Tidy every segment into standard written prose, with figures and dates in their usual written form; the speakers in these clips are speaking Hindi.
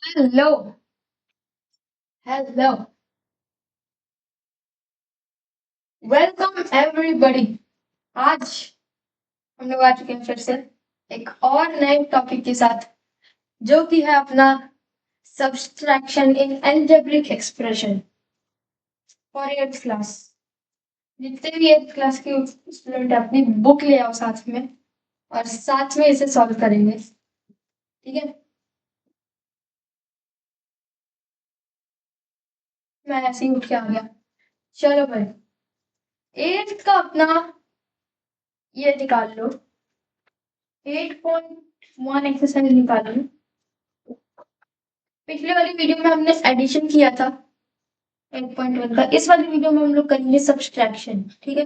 Hello hello welcome everybody. आज हम लोग आ चुके हैं फिर से एक और नए टॉपिक के साथ, जो कि है अपना subtraction in algebraic expression for eighth class. जितने भी एट्थ क्लास के स्टूडेंट अपनी बुक ले आओ साथ में, और साथ में इसे सॉल्व करेंगे। ठीक है, मैं ऐसे ही उठ के आ गया। चलो भाई, एट्थ का अपना ये निकाल लो, 8.1 एक्सरसाइज निकाल लो। पिछले वाली वीडियो में हमने एडिशन किया था 8.1 का। इस वाली वीडियो में हम लोग करेंगे सब्सट्रैक्शन। ठीक है,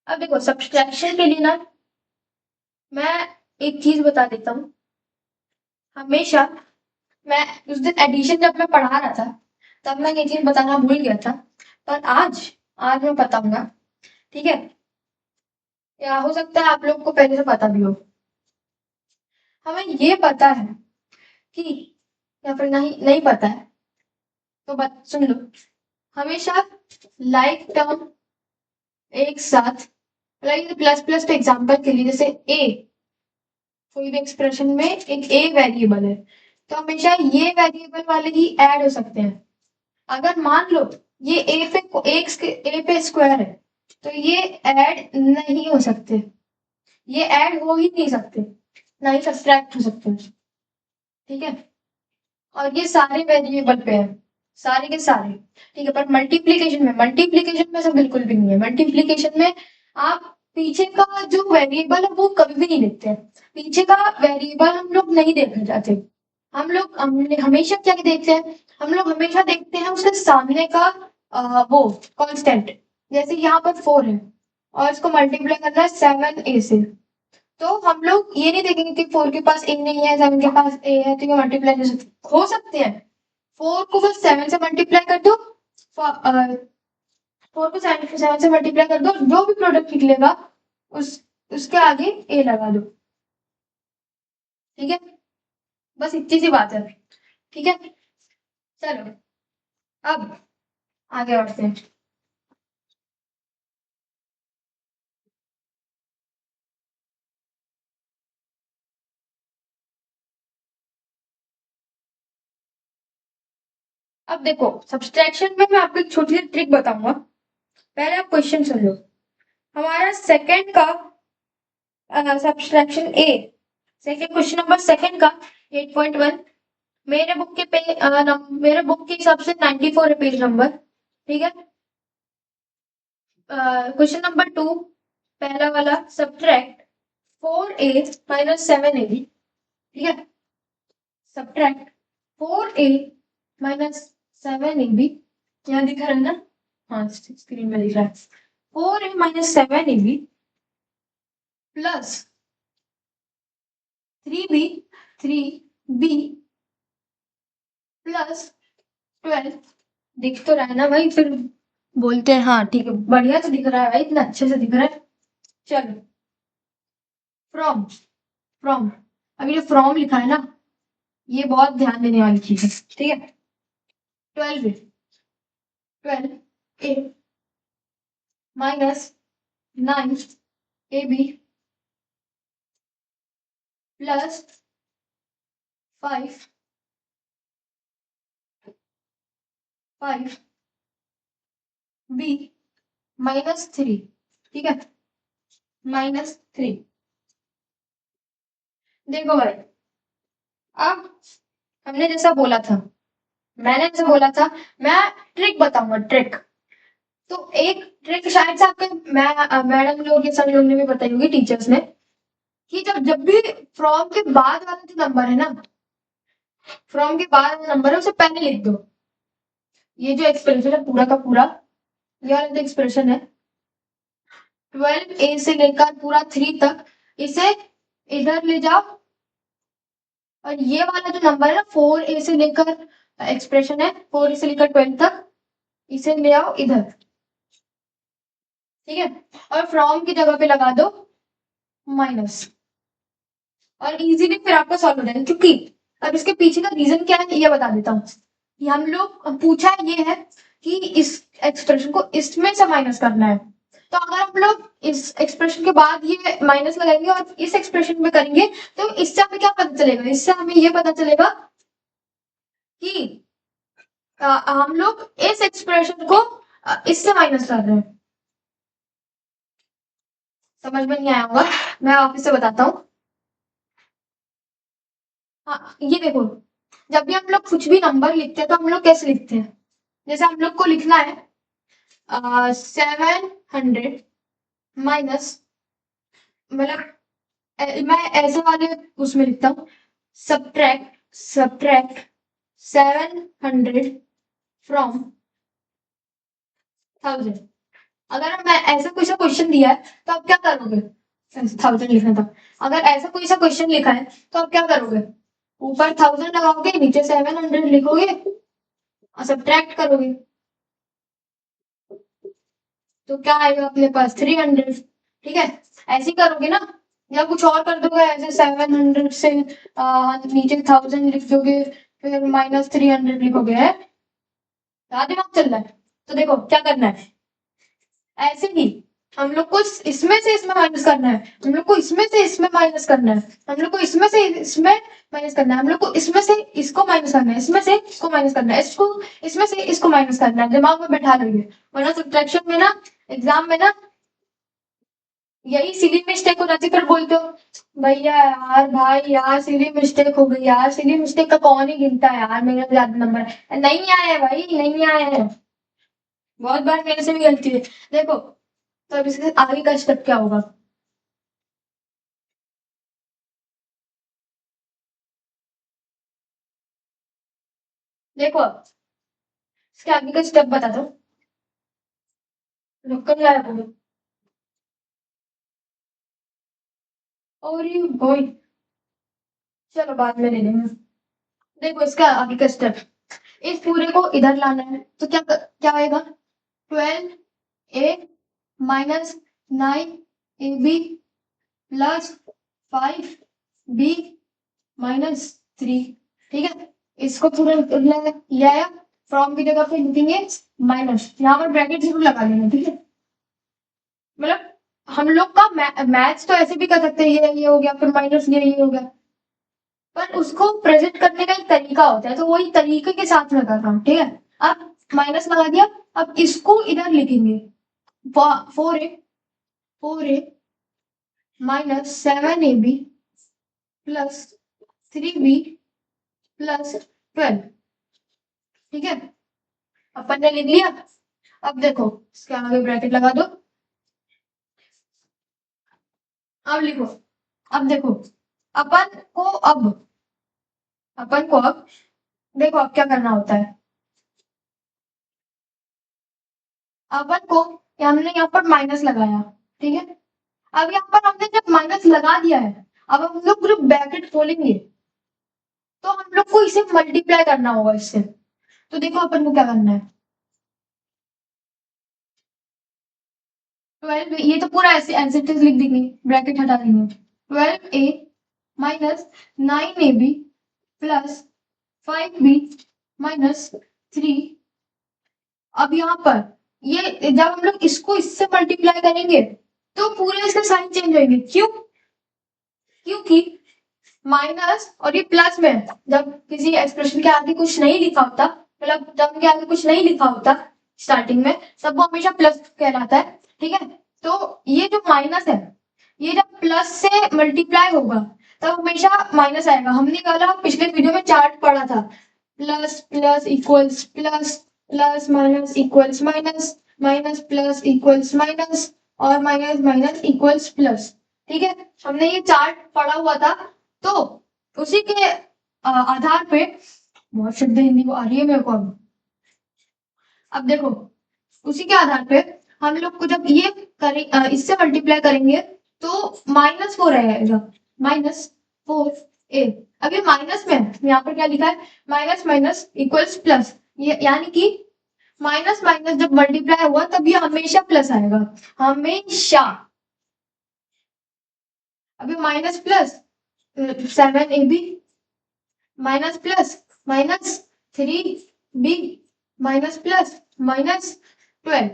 अब देखो सब्सट्रैक्शन के लिए ना मैं एक चीज बता देता हूँ। हमेशा मैं उस दिन एडिशन जब मैं पढ़ा रहा था तब मैं ये चीज बताना भूल गया था, पर आज आज मैं बताऊंगा। ठीक है, या हो सकता है आप लोग को पहले से पता भी हो। हमें ये पता है कि, या फिर नहीं नहीं पता है तो बात सुन लो। हमेशा लाइक टर्म एक साथ, लाइक प्लस प्लस पे एग्जांपल के लिए, जैसे ए, कोई भी एक्सप्रेशन में एक ए वेरिएबल है तो हमेशा ये वेरिएबल वाले ही ऐड हो सकते हैं। अगर मान लो ये ए पे स्क्वायर है तो ये ऐड नहीं हो सकते, ये ऐड हो ही नहीं सकते, ना ही सब्सट्रैक्ट हो सकते हैं। ठीक है, और ये सारे वेरिएबल पे है, सारे के सारे। ठीक है, पर मल्टीप्लीकेशन में सब बिल्कुल भी नहीं है। मल्टीप्लीकेशन में आप पीछे का जो वेरिएबल है वो कभी भी नहीं देखते हैं। पीछे का वेरिएबल हम लोग नहीं देखना चाहते। हमने हमेशा क्या देखते हैं, हम लोग हमेशा देखते हैं उसके सामने का वो कांस्टेंट। जैसे यहाँ पर 4 है और इसको मल्टीप्लाई करना है 7a से, तो हम लोग ये नहीं देखेंगे कि 4 के पास ए नहीं है, 7 के पास ए है, तो ये मल्टीप्लाई हो सकते हैं। 4 को बस 7 से मल्टीप्लाई कर दो, 4 को 7 से मल्टीप्लाई कर दो, जो भी प्रोडक्ट निकलेगा उस उसके आगे ए लगा दो। ठीक है, बस इतनी सी बात है। ठीक है, चलो अब आगे बढ़ते हैं। अब देखो सब्सट्रैक्शन में मैं आपको एक छोटी सी ट्रिक बताऊंगा। पहले आप क्वेश्चन सुन लो। हमारा सेकंड का सब्सट्रैक्शन ए, सेकंड क्वेश्चन नंबर सेकंड का 8.1, मेरे बुक के मेरे बुक के हिसाब से 94 है पेज नंबर। ठीक है, क्वेश्चन नंबर 2, पहला वाला, सब्ट्रैक्ट 4a माइनस 7ab। ठीक है, सब्ट्रैक्ट 4a माइनस 7ab, यहाँ दिखा रहा है ना, हाँ स्क्रीन में दिख रहा है। 4a minus 7ab plus 3b plus 12। दिख तो रहा है ना भाई, फिर बोलते हैं हाँ ठीक है, बढ़िया से दिख रहा है भाई, इतना अच्छे से दिख रहा है। चलो, फ्रॉम फ्रॉम, अभी जो फ्रॉम लिखा है ना, ये बहुत ध्यान देने वाली चीज है। ठीक है, 12 ए minus 9ab plus 5b minus 3। ठीक है, -3। देखो भाई, अब हमने जैसा बोला था, मैंने जैसा बोला था, मैं ट्रिक बताऊंगा, ट्रिक। तो एक ट्रिक शायद से आपके मैडम लोग ये सब लोग ने भी बताई होगी, टीचर्स ने, कि जब जब भी फ्रॉम के बाद वाला जो नंबर है ना, फ्रॉम के बाद वाला नंबर है उसे पहले लिख दो। ये जो एक्सप्रेशन है पूरा का पूरा, ये वाला जो एक्सप्रेशन है 12a से लेकर पूरा 3 तक, इसे इधर ले जाओ। और ये वाला जो नंबर है ना 4a से लेकर, एक्सप्रेशन है 4a से लेकर 12 तक, इसे ले आओ इधर। ठीक है, और फ्रॉम की जगह पे लगा दो माइनस, और इजीली फिर आपका सॉल्व हो जाएगा। क्योंकि अब इसके पीछे का रीजन क्या है ये बता देता हूँ। कि हम लोग पूछा ये है कि इस एक्सप्रेशन को इसमें से माइनस करना है। तो अगर हम लोग इस एक्सप्रेशन के बाद ये माइनस लगाएंगे और इस एक्सप्रेशन में करेंगे तो इससे हमें क्या पता चलेगा, इससे हमें ये पता चलेगा कि हम लोग इस एक्सप्रेशन को इससे माइनस कर रहे हैं। समझ में नहीं आया होगा, मैं वापिस से बताता हूँ। हाँ ये देखो, जब भी हम लोग कुछ भी नंबर लिखते हैं तो हम लोग कैसे लिखते हैं, जैसे हम लोग को लिखना है 700 माइनस, मतलब मैं ऐसे वाले उसमें लिखता हूँ, सब्ट्रैक्ट सब्ट्रैक्ट 700 फ्रॉम 1000। अगर मैं ऐसा कोई सा क्वेश्चन दिया है तो आप क्या करोगे, 1000 लिखना था, अगर ऐसा कोई सा क्वेश्चन लिखा है तो आप क्या करोगे, ऊपर 1000 लगाओगे नीचे 700 लिखोगे और सब्ट्रैक्ट करोगे, तो क्या आएगा अपने पास 300। ठीक है, ऐसे ही करोगे ना, या कुछ और कर दोगे ऐसे 700 से नीचे 1000 लिख दोगे फिर -300 लिखोगे, है क्या दिमाग चल रहा है। तो देखो क्या करना है, ऐसे ही हम लोग को इसमें से इसमें माइनस करना है, हम लोग को इसमें से इसमें माइनस करना है, हम लोग को इसमें से इसमें माइनस करना है, हम लोग को इसमें से इसको माइनस करना है, इसमें से इसको माइनस करना है, इसको इसमें से इसको माइनस करना है, दिमाग में बैठा लीजिए। वरना सब्ट्रैक्शन में ना, एग्जाम में ना यही सिली मिस्टेक हो जाती, फिर बोलते हो भैया यार भाई यार सिली मिस्टेक हो गई यार, सिली मिस्टेक का कौन ही गिनता है यार, मेरे में ज्यादा नंबर है, नहीं आया है भाई नहीं आया है, बहुत बार मेरे से भी गलती है। देखो तो अब इसके आगे का स्टेप क्या होगा, देखो इसके आगे का स्टेप बता दो, रुक कर जाया बोलो। और ये भाई चलो बाद में ले लेंगे। देखो इसका आगे का स्टेप, इस पूरे को इधर लाना है तो क्या क्या आएगा, 12a minus 9ab plus 5b minus 3। ठीक है, इसको पूरा ले आया, फ्रॉम की जगह पे लिखेंगे माइनस, यहाँ पर ब्रैकेट जरूर लगा लेना। ठीक है, मतलब हम लोग का मैथ्स तो ऐसे भी कर सकते हैं, ये हो गया फिर माइनस ये हो गया, पर उसको प्रेजेंट करने का एक तरीका होता है, तो वही तरीके के साथ में कर रहा हूँ। ठीक है, अब माइनस लगा दिया, अब इसको इधर लिखेंगे 4a minus 7ab plus 3b plus 12। ठीक है, अपन ने लिख लिया। अब देखो इसके आगे ब्रैकेट लगा दो, अब लिखो, अब देखो अपन को अब अपन को अब देखो अब क्या करना होता है, अपन को हमने यहाँ पर माइनस लगाया। ठीक है, अब यहाँ पर हमने जब माइनस लगा दिया है, अब हम लोग जब ब्रैकेट खोलेंगे तो हम लोग को इसे मल्टीप्लाई करना होगा इससे। तो देखो अपन को क्या करना है, 12 ये तो पूरा ऐसे एज इट इज लिख देंगे, ब्रैकेट हटा देंगे, 12a minus 9ab plus 5b minus 3। अब यहाँ पर ये जब हम लोग इसको इससे मल्टीप्लाई करेंगे तो पूरे इसके साइन चेंज होंगे, क्यों, क्योंकि माइनस और ये प्लस में जब किसी एक्सप्रेशन के आगे कुछ नहीं लिखा होता, मतलब जब के आगे कुछ नहीं लिखा होता स्टार्टिंग में, तब वो हमेशा प्लस कहलाता है। ठीक है, तो ये जो माइनस है ये जब प्लस से मल्टीप्लाई होगा तब हमेशा माइनस आएगा। हमने कल पिछले वीडियो में चार्ट पढ़ा था, plus plus equals plus, plus minus equals minus, minus plus equals minus और माइनस माइनस इक्वल्स प्लस। ठीक है, हमने ये चार्ट पढ़ा हुआ था, तो उसी के आधार पे, बहुत शुद्ध हिंदी आ रही है मेरे को अब देखो उसी के आधार पे हम लोग को जब ये करें इससे मल्टीप्लाई करेंगे तो -4 आएगा, -4a। अब ये माइनस में यहाँ पर क्या लिखा है, माइनस माइनस इक्वल्स प्लस, ये यानी कि माइनस माइनस जब मल्टीप्लाई हुआ तब ये हमेशा प्लस आएगा, हमेशा। अभी minus plus 7ab minus plus minus 3b minus plus minus 12,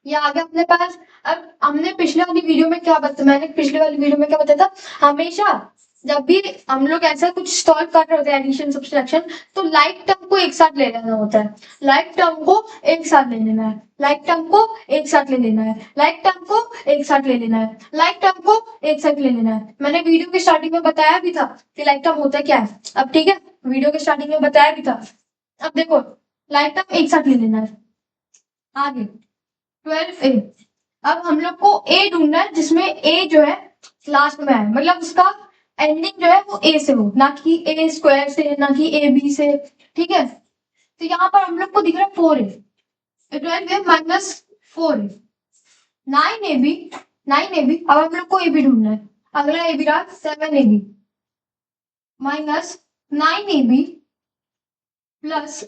ये आ गया अपने पास। अब हमने पिछले वाली वीडियो में क्या बताया, मैंने पिछले वाली वीडियो में क्या बताया था, हमेशा जब भी हम लोग ऐसा कुछ सॉल्व कर रहे होते हैं एडिशन सब्सट्रैक्शन, तो लाइक टर्म को एक साथ ले लेना होता है, लाइक टर्म को एक साथ ले लेना है, लाइक टर्म को एक साथ ले लेना है, लाइक टर्म को एक साथ ले लेना है, लाइक टर्म को एक साथ ले लेना है। मैंने वीडियो की स्टार्टिंग में बताया भी था कि लाइक टर्म होता क्या है। अब ठीक है, वीडियो के स्टार्टिंग में बताया भी था। अब देखो, लाइक टर्म एक साथ ले लेना है। आगे 12a, अब हम लोग को ए ढूंढना है जिसमें ए जो है लास्ट में है, मतलब उसका एंडिंग जो है वो ए से हो, ना कि ए स्क्वायर से, ना कि ए बी से। ठीक है, तो यहाँ पर हम लोग को दिख रहा है 4a, 12a minus 4a, 9ab, 9ab। अब हम लोग को ए बी ढूंढना है, अगला ए बी रहा 7ab minus 9ab plus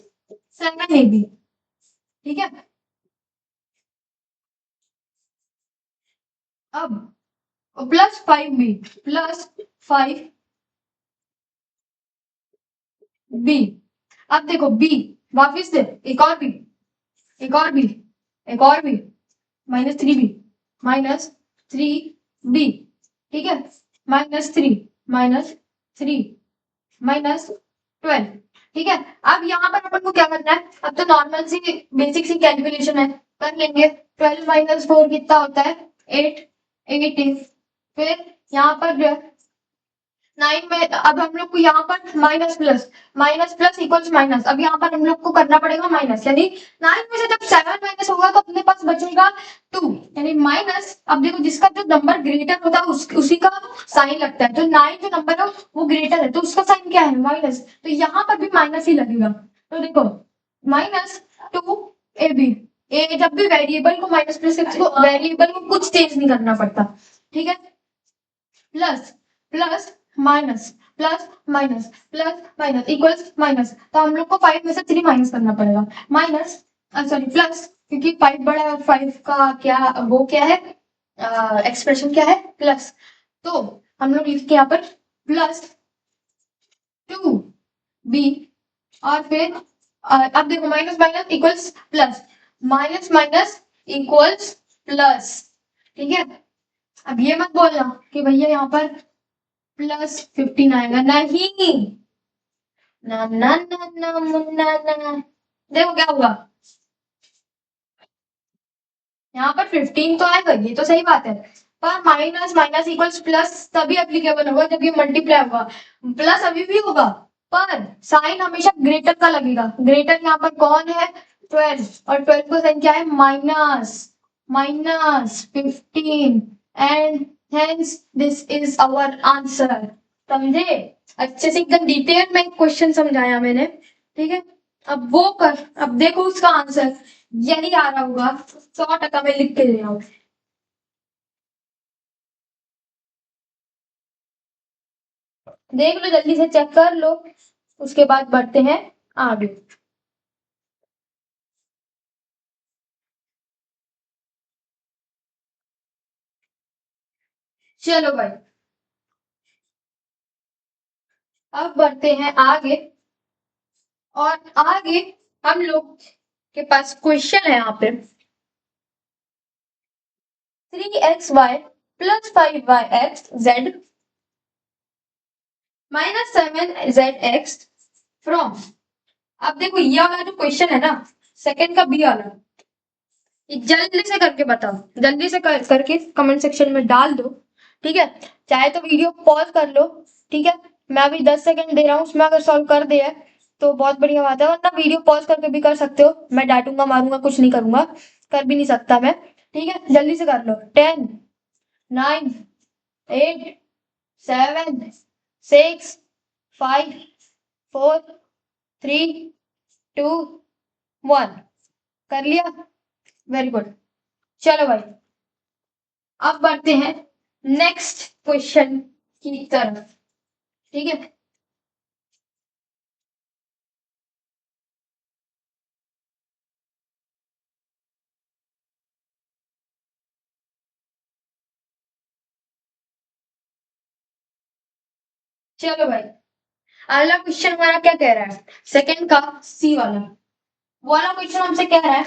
7ab। ठीक है, अब प्लस 5b प्लस 5b। अब देखो b, वापिस से एक और b, एक और b, एक और b, minus 3b minus 3b। ठीक है, -3 माइनस 12। ठीक है, अब यहाँ पर अपन को क्या करना है, अब तो नॉर्मल सी बेसिक सी कैलकुलेशन है, कर लेंगे। 12 माइनस 4 कितना होता है, 8, 18। फिर यहाँ पर जो है 9 में, अब हम लोग को यहाँ पर माइनस प्लस इक्वल्स माइनस, अब यहाँ पर हम लोग को करना पड़ेगा माइनस, यानी 9 में से जब 7 माइनस होगा तो अपने पास बचेगा 2, यानी माइनस। अब देखो, जिसका जो नंबर ग्रेटर होता है उसी का साइन लगता है, तो 9 जो नंबर है वो ग्रेटर है, तो उसका साइन क्या है, माइनस, तो यहाँ पर भी माइनस ही लगेगा। तो देखो -2ab, ए जब भी वेरिएबल को माइनस प्लस, वेरिएबल को कुछ चेंज नहीं करना पड़ता। ठीक है, plus plus minus plus minus plus minus equals minus, तो हम लोग को 5 में से 3 माइनस करना पड़ेगा, माइनस सॉरी प्लस, क्योंकि 5 बड़ा है और 5 का क्या वो क्या है, एक्सप्रेशन क्या है, प्लस। तो हम लोग लिखते यहाँ पर प्लस 2b, और फिर अब देखो minus minus equals plus, minus minus equals plus. ठीक है, अब ये मत बोलना कि भैया यहाँ पर +15 आएगा, नहीं, ना ना ना ना मुन्ना ना। देखो क्या होगा, यहाँ पर 15 तो आएगा, ये तो सही बात है, पर माइनस माइनस इक्वल्स प्लस तभी एप्लीकेबल होगा जब ये मल्टीप्लाई होगा। प्लस अभी भी होगा, पर साइन हमेशा ग्रेटर का लगेगा। ग्रेटर यहाँ पर कौन है, 12, और 12 का साइन क्या है, minus, -15, and hence this is our answer. समझे, अच्छे से एकदम डिटेल में क्वेश्चन समझाया मैंने। ठीक है, अब वो कर, अब देखो उसका आंसर यही आ रहा होगा, 100% में लिख के ले आओ। देख लो, जल्दी से चेक कर लो, उसके बाद बढ़ते हैं आगे। चलो भाई, अब बढ़ते हैं आगे, और आगे हम लोग के पास क्वेश्चन है यहाँ पे, 3xy plus 5yx z -7zx from. अब देखो ये वाला जो क्वेश्चन है ना, सेकंड का बी वाला, ये जल्दी से करके बताओ, जल्दी से करके कमेंट सेक्शन में डाल दो। ठीक है, चाहे तो वीडियो पॉज कर लो। ठीक है, मैं अभी 10 सेकंड दे रहा हूँ, उसमें अगर सॉल्व कर दिया है तो बहुत बढ़िया बात है, वरना वीडियो पॉज करके भी कर सकते हो, मैं डांटूंगा मारूंगा कुछ नहीं करूंगा, कर भी नहीं सकता मैं। ठीक है, जल्दी से कर लो। 10, 9, 8, 7, 6, 5, 4, 3, 2, 1। कर लिया, वेरी गुड। चलो भाई, अब बढ़ते हैं नेक्स्ट क्वेश्चन की तरफ। ठीक है, चलो भाई, अगला क्वेश्चन हमारा क्या कह रहा है, सेकंड का सी वाला क्वेश्चन हमसे कह रहा है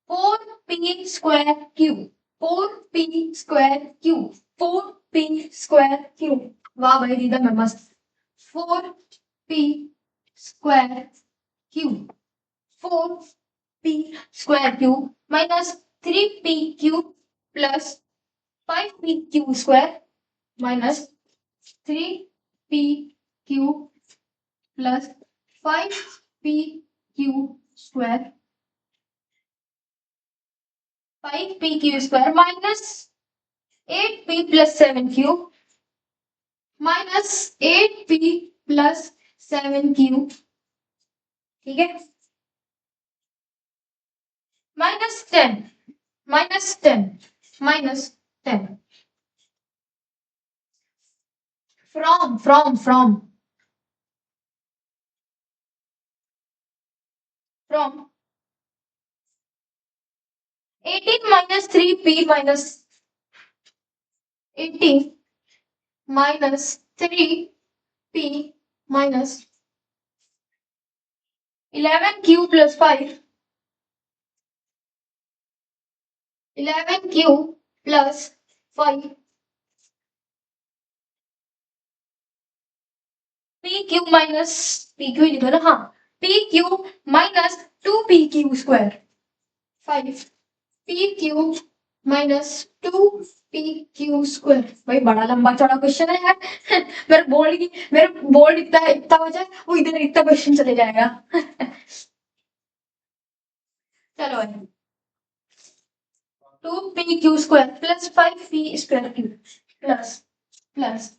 4p square cube, 4p square cube, 4p square cube. वाह भाई रिदम है मस्त। 4p square cube, 4p square cube minus 3p cube plus 5p cube square minus 3p cube plus 5p cube square, 5p cube square minus 8p plus 7 cube minus 8p plus 7 cube. ठीक है, minus 10 minus 10 minus 10 from 18 minus 3p minus 18 minus 3p minus 11 Q plus 5, 11 Q plus 5 P Q minus P Q लिखो ना, हाँ P Q minus 2p Q square 5 P Q minus 2p Q square. भाई बड़ा लंबा चौड़ा क्वेश्चन है यार। मेरे बोर्ड इतना इतना हो जाए वो इधर इतना क्वेश्चन चले जाएगा। चलो भाई 2p Q square plus 5p square Q plus plus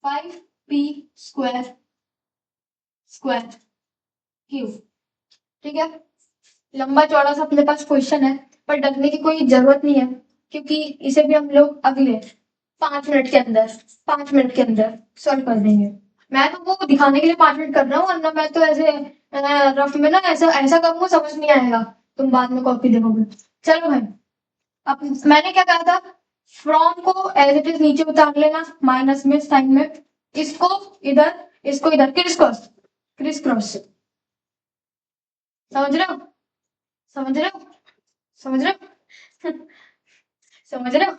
5p square square Q. ठीक है, लंबा चौड़ा सा अपने पास क्वेश्चन है, पर डरने की कोई जरूरत नहीं है क्योंकि इसे भी हम लोग अगले 5 मिनट के अंदर 5 मिनट के अंदर सॉल्व कर देंगे। मैं तो वो दिखाने के लिए 5 मिनट कर रहा हूँ, वरना मैं तो ऐसे रफ में ना ऐसा ऐसा करूंगा समझ नहीं आएगा, तुम बाद में कॉपी देखोगे। चलो भाई, अब मैंने क्या कहा था, फ्रॉम को एज इट इज नीचे उतार लेना माइनस में साइन में, इसको इधर इसको इधर क्रिस क्रॉस, समझ रहे हो समझ रहे हो समझ रहे हो। समझ रहे हो।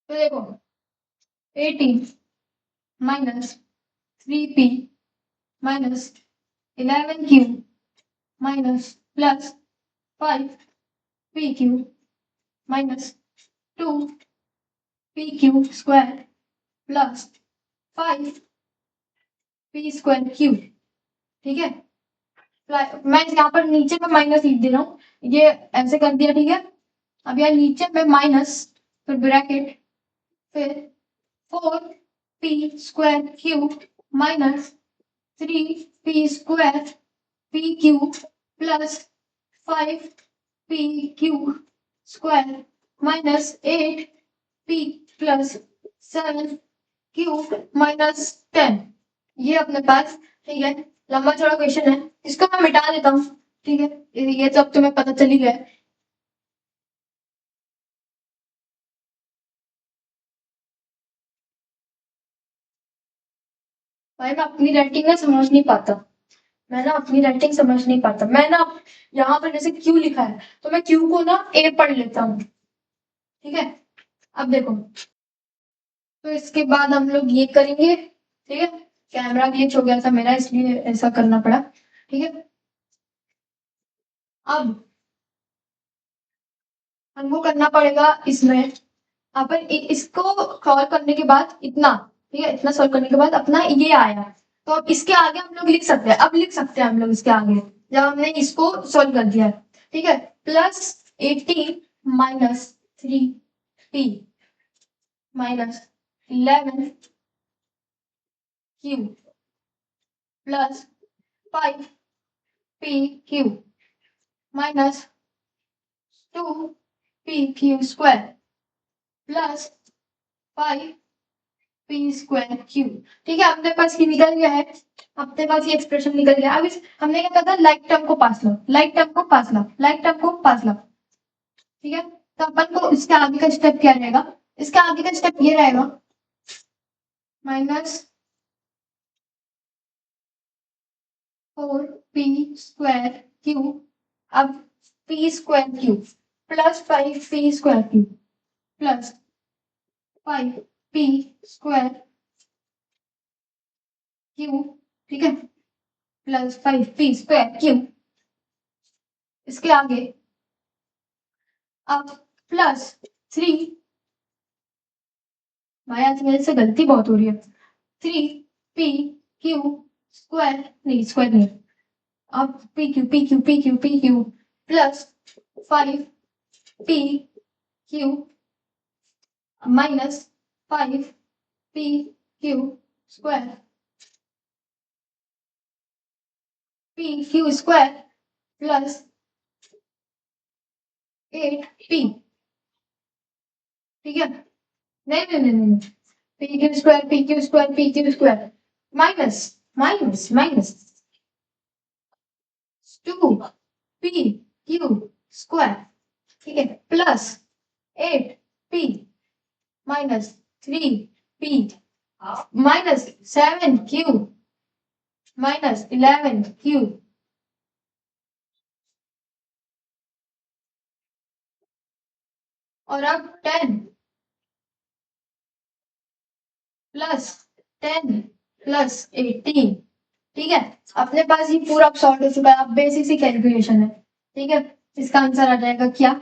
तो देखो 18 minus 3p minus 11q minus plus 5pq minus 2pq square plus 5p square Q. ठीक है, मैं यहाँ पर नीचे में माइनस लिख दे रहा हूँ, ये ऐसे कर दिया। ठीक है, अब यहाँ नीचे में माइनस फिर ब्रैकेट फिर 4p square cube minus 3p square p cube plus 5p cube square minus 8p plus 7 cube minus 10। ये अपने पास, ठीक है, लंबा चौड़ा क्वेश्चन है, इसको मैं मिटा देता हूँ। ठीक है, ये तो अब तुम्हें पता चल ही गया है। भाई मैं अपनी राइटिंग ना समझ नहीं पाता, मैं ना अपनी राइटिंग समझ नहीं पाता। मैं ना यहाँ पर जैसे क्यू लिखा है तो मैं क्यू को ना ए पढ़ लेता हूँ। ठीक है, अब देखो, तो इसके बाद हम लोग ये करेंगे। ठीक है, कैमरा ग्लिच हो गया था मेरा इसलिए ऐसा करना पड़ा। ठीक है, अब हमको करना पड़ेगा इसमें अपन इसको सॉल्व करने के बाद इतना, ठीक है, इतना सॉल्व करने के बाद अपना ये आया, तो अब इसके आगे हम लोग लिख सकते हैं, अब लिख सकते हैं हम लोग इसके आगे जब हमने इसको सॉल्व कर दिया है। ठीक है, plus 18 minus 3p minus 11 Q plus 5p Q minus 2p Q square plus 5p square Q. ठीक है, अपने पास ये निकल गया है, अपने पास ये एक्सप्रेशन निकल गया। अब इस हमने क्या कहा था, लाइक टर्म को पास लो, लाइक टर्म को पास लो, लाइक टर्म को पास लो। ठीक है। तो अपन को इसके आगे का स्टेप क्या रहेगा, इसके आगे का स्टेप ये रहेगा -4p² अब p² plus 5p² plus 5p², ठीक है, प्लस 5p², इसके आगे अब प्लस 3, भाई आज मेरे से गलती बहुत हो रही है, 3p² नहीं, स्क्वायर नहीं, अब pq plus 5p³ minus 5p² pq² plus 8p, ठीक है, नहीं, pq² minus minus minus 2pq², ठीक है, plus 8p minus 3p minus 7q minus 11q और अब 10 प्लस 10 प्लस 18, ठीक है। अपने पास ये पूरा सॉल्व हो चुका है, अब बेसिक सी कैलकुलेशन है, ठीक है। इसका आंसर आ जाएगा क्या,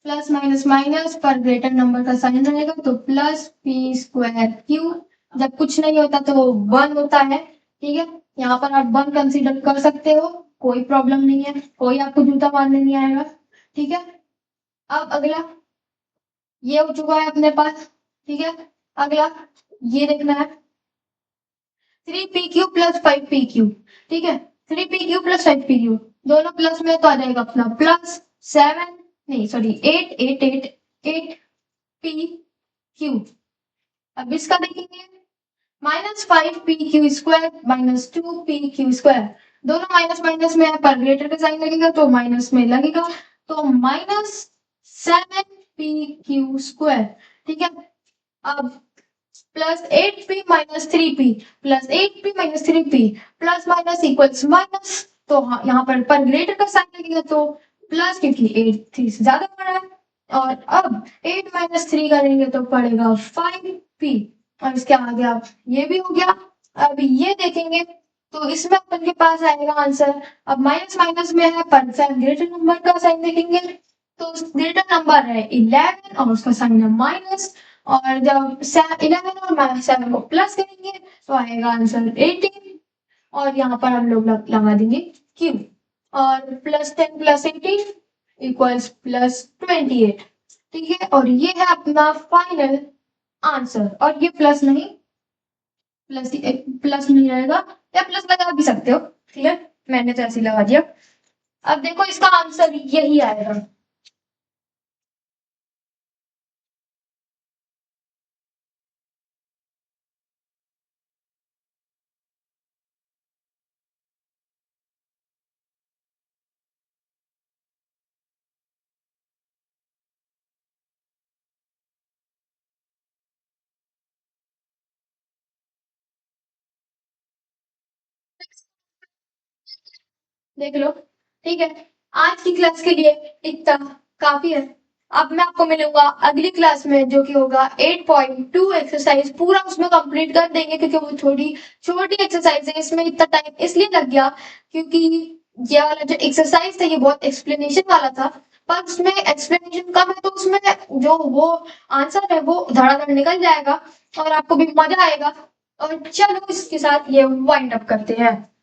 प्लस माइनस माइनस पर ग्रेटर नंबर का साइन रहेगा तो प्लस p²q, जब कुछ नहीं होता तो 1 होता है, ठीक है। यहाँ पर आप 1 कंसीडर कर सकते हो, कोई प्रॉब्लम नहीं है, कोई आपको जूता मारने नहीं आएगा, ठीक है। अब अगला ये हो चुका है अपने पास, ठीक है। अगला ये देखना है 3pq प्लस 5pq, ठीक है, 3pq प्लस 5pq दोनों प्लस में तो आ जाएगा अपना प्लस 7 नहीं सॉरी 8 अब इसका देखेंगे -5pq² माइनस 2pq², दोनों माइनस माइनस में है पर ग्रेटर का साइन लगेगा तो माइनस में लगेगा, तो -7pq², ठीक है। अब plus 8p minus 3p plus 8p minus 3p plus minus equals minus, तो यहाँ पर ग्रेटर का साइन लगेगा तो प्लस, क्योंकि 8 3 से ज्यादा बड़ा है, और अब 8 माइनस 3 करेंगे तो पड़ेगा 5p, और इसके आगे आप ये भी हो गया। अब ये देखेंगे तो इसमें अपन के पास आएगा आंसर, अब माइनस माइनस में है पर ग्रेटर नंबर का साइन देखेंगे तो ग्रेटर नंबर है 11 और उसका साइन है माइनस, और जब 11 और -7 को प्लस करेंगे तो आएगा आंसर 18, और यहाँ पर हम लोग लगा देंगे q, और +10 + 18 इक्वल्स +28, ठीक है। और ये है अपना फाइनल आंसर, और ये प्लस नहीं रहेगा, या प्लस लगा भी सकते हो, ठीक है, मैंने तो ऐसे लगा दिया। अब देखो इसका आंसर यही आएगा, देख लो, ठीक है। आज की क्लास के लिए इतना काफी है, अब मैं आपको मिलूंगा अगली क्लास में जो कि होगा 8.2 एक्सरसाइज, पूरा उसमें कंप्लीट कर देंगे क्योंकि वो छोटी छोटी एक्सरसाइज है, इसमें इतना टाइम इसलिए लग गया क्योंकि ये वाला जो एक्सरसाइज था ये बहुत एक्सप्लेनेशन वाला था, पर उसमें एक्सप्लेनेशन कम है तो उसमें जो वो आंसर है वो धड़ाधड़ निकल जाएगा और आपको भी मजा आएगा। और चलो इसके साथ ये वाइंड अप करते हैं।